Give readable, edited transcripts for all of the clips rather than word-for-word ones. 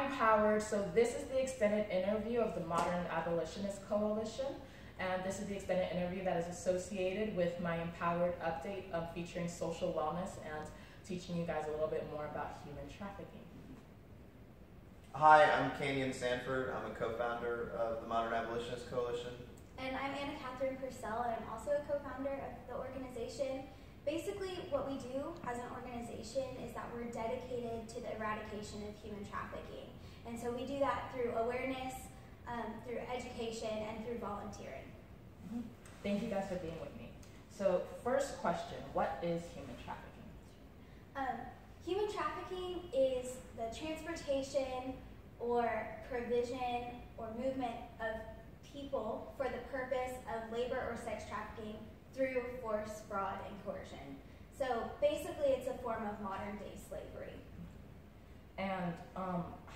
Empowered. So this is the extended interview of the Modern Abolitionist Coalition. And this is the extended interview that is associated with my Empowered update featuring social wellness and teaching you guys a little bit more about human trafficking. Hi, I'm Kenyon Sanford. I'm a co-founder of the Modern Abolitionist Coalition. And I'm Anna Catherine Purcell, and I'm also a co-founder of the organization. Basically, what we do as an organization is that we're dedicated to the eradication of human trafficking. And so we do that through awareness, through education, and through volunteering. Mm-hmm. Thank you guys for being with me. So first question, what is human trafficking? Human trafficking is the transportation or provision or movement of people for the purpose of labor or sex trafficking through force, fraud, and coercion. So basically it's a form of modern day slavery. And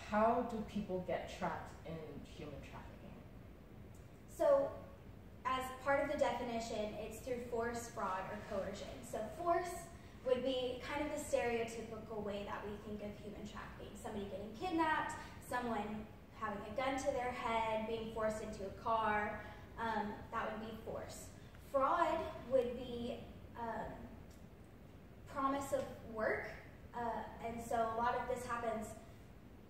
how do people get trapped in human trafficking? So as part of the definition, it's through force, fraud, or coercion. So force would be kind of the stereotypical way that we think of human trafficking. Somebody getting kidnapped, someone having a gun to their head, being forced into a car, that would be force. Fraud would be promise of work, and so a lot of this happens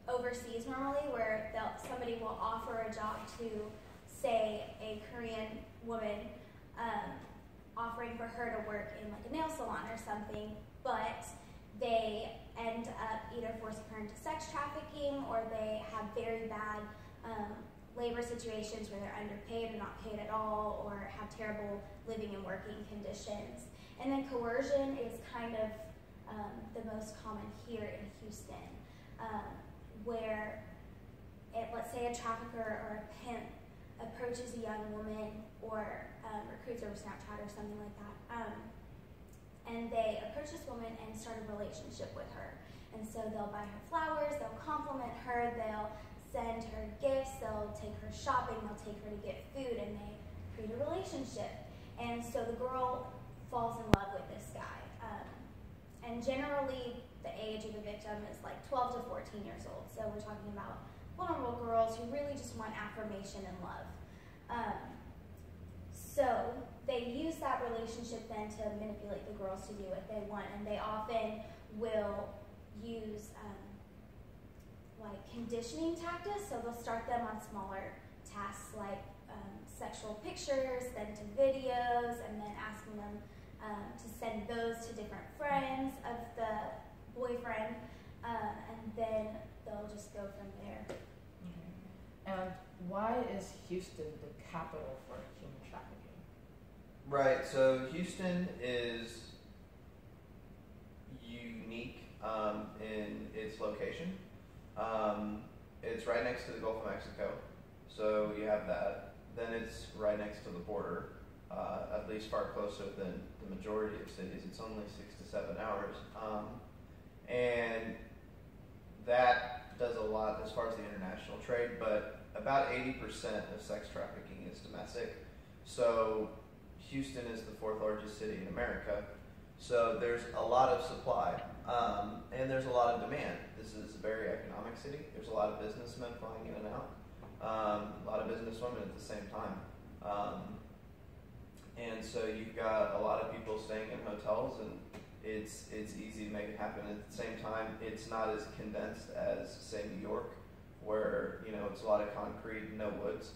overseas normally, where somebody will offer a job to, say, a Korean woman, offering for her to work in like a nail salon or something, but they end up either forcing her into sex trafficking, or they have very bad labor situations where they're underpaid or not paid at all, or have terrible living and working conditions. And then coercion is kind of the most common here in Houston, where let's say a trafficker or a pimp approaches a young woman or recruits over Snapchat or something like that, and they approach this woman and start a relationship with her. And so they'll buy her flowers, they'll compliment her, they'll send her gifts, they'll take her shopping, they'll take her to get food, and they create a relationship. And so the girl falls in love with this guy. And generally, the age of the victim is like 12 to 14 years old. So we're talking about vulnerable girls who really just want affirmation and love. So they use that relationship then to manipulate the girls to do what they want, and they often will use like conditioning tactics. So they'll start them on smaller tasks like sexual pictures, then to videos, and then asking them to send those to different friends of the boyfriend, and then they'll just go from there. Mm-hmm. And why is Houston the capital for human trafficking? Right, so Houston is unique in its location. It's right next to the Gulf of Mexico, so you have that. Then it's right next to the border, at least far closer than the majority of cities. It's only 6 to 7 hours. And that does a lot as far as the international trade, but about 80% of sex trafficking is domestic. So Houston is the 4th largest city in America. So there's a lot of supply, and there's a lot of demand. This is a very economic city. There's a lot of businessmen flying in and out, a lot of businesswomen at the same time. And so you've got a lot of people staying in hotels, and it's easy to make it happen. At the same time, it's not as condensed as, say, New York, where it's a lot of concrete, no woods.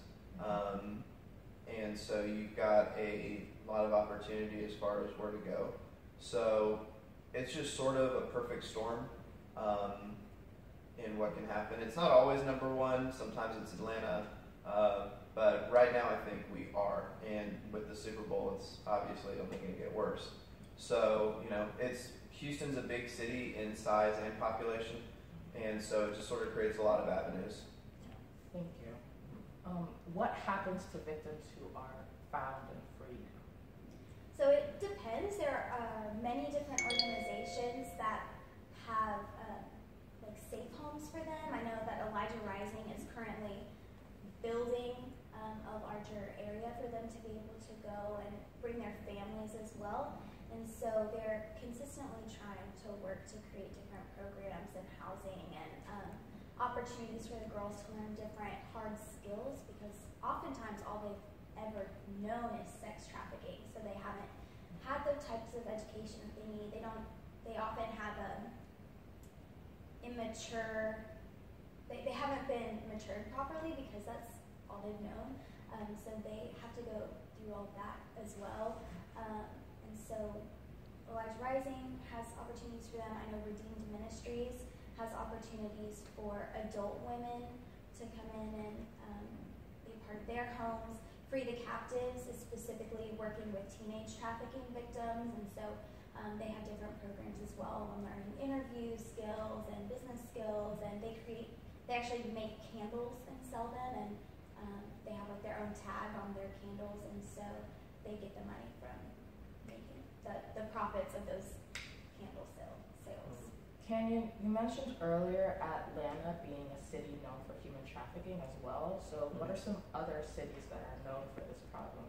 And so you've got a lot of opportunity as far as where to go. So it's just sort of a perfect storm in what can happen. It's not always number one. Sometimes it's Atlanta. But right now I think we are. And with the Super Bowl, it's obviously only going to get worse. So, Houston's a big city in size and population. And so it just sort of creates a lot of avenues. Thank you. What happens to victims who are found and freed? So it depends. There are many different organizations that have like safe homes for them. I know that Elijah Rising is currently building a larger area for them to be able to go and bring their families as well. And so they're consistently trying to work to create different programs and housing and opportunities for the girls to learn different hard skills, because oftentimes all they've ever known is sex trafficking, so they haven't had the types of education that they need. They often have immature, they haven't been matured properly because that's all they've known. So they have to go through all that as well. And so Elijah Rising has opportunities for them. I know Redeemed Ministries has opportunities for adult women to come in and be a part of their homes. Free the Captives is specifically working with teenage trafficking victims, and so they have different programs as well on learning interview skills and business skills, and they actually make candles and sell them, and they have like their own tag on their candles, and so they get the money from making the profits of those candle sales. You mentioned earlier Atlanta being a city known for human trafficking as well. So what are some other cities that are known for this problem?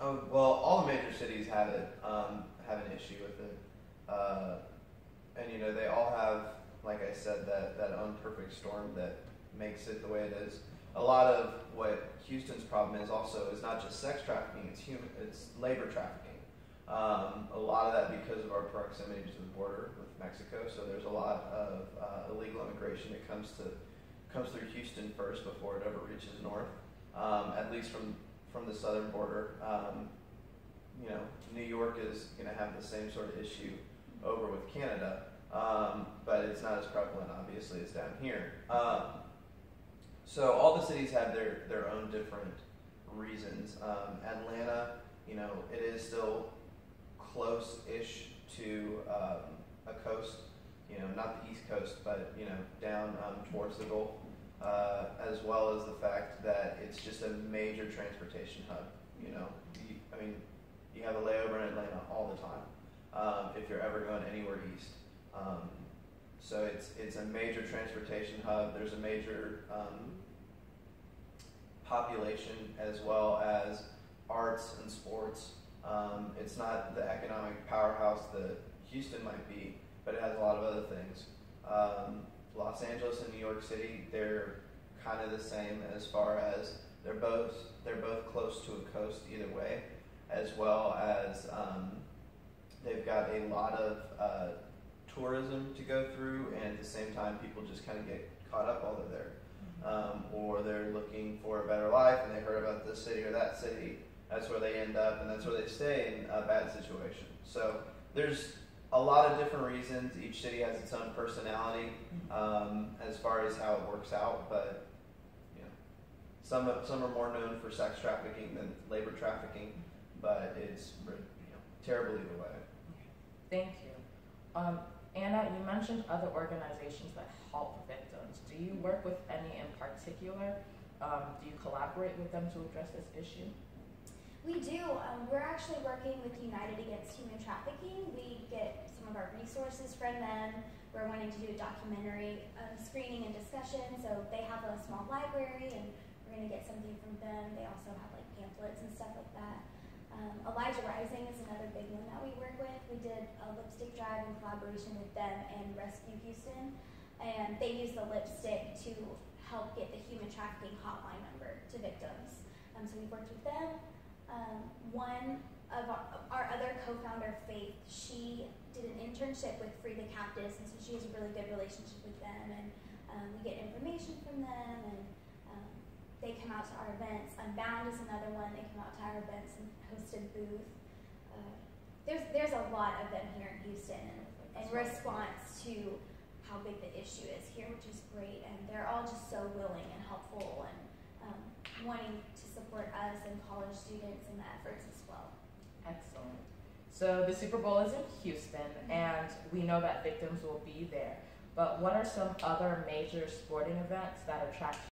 Oh, well, all the major cities have it, have an issue with it. And, you know, they all have, like I said, that unperfect storm that makes it the way it is. A lot of what Houston's problem is also is not just sex trafficking, it's labor trafficking. A lot of that because of our proximity to the border with Mexico, so there's a lot of illegal immigration that comes through Houston first before it ever reaches north, at least from the southern border. You know, New York is going to have the same sort of issue over with Canada, but it's not as prevalent, obviously, as down here. So all the cities have their own different reasons. Atlanta, you know, it is still close-ish to a coast, you know, not the East Coast, but, you know, down towards the Gulf, as well as the fact that it's just a major transportation hub. You know, you have a layover in Atlanta all the time if you're ever going anywhere east. So it's a major transportation hub. There's a major population as well as arts and sports. It's not the economic powerhouse that Houston might be, but it has a lot of other things. Los Angeles and New York City, they're kind of the same as far as they're both close to a coast either way, as well as they've got a lot of tourism to go through, and at the same time people just kind of get caught up while they're there. Or they're looking for a better life and they heard about this city or that city. That's where they end up, and that's where they stay in a bad situation. So there's a lot of different reasons. Each city has its own personality as far as how it works out, but you know, some are more known for sex trafficking than labor trafficking, but it's, you know, terrible either way. Thank you. Anna, you mentioned other organizations that help victims. Do you work with any in particular? Do you collaborate with them to address this issue? We do. We're actually working with United Against Human Trafficking. We get some of our resources from them. We're wanting to do a documentary screening and discussion, so they have a small library, and we're going to get something from them. They also have like pamphlets and stuff like that. Elijah Rising is another big one that we work with. We did a lipstick drive in collaboration with them and Rescue Houston, and they use the lipstick to help get the human trafficking hotline number to victims. So we've worked with them. One of our other co-founder, Faith, she did an internship with Free the Captives, and so she has a really good relationship with them, and we get information from them, and they come out to our events. Unbound is another one. They come out to our events and host a booth. There's a lot of them here in Houston in response to how big the issue is here, which is great, and they're all just so willing and helpful and wanting to support us and college students in the efforts as well. Excellent. So the Super Bowl is in Houston, and we know that victims will be there. But what are some other major sporting events that attract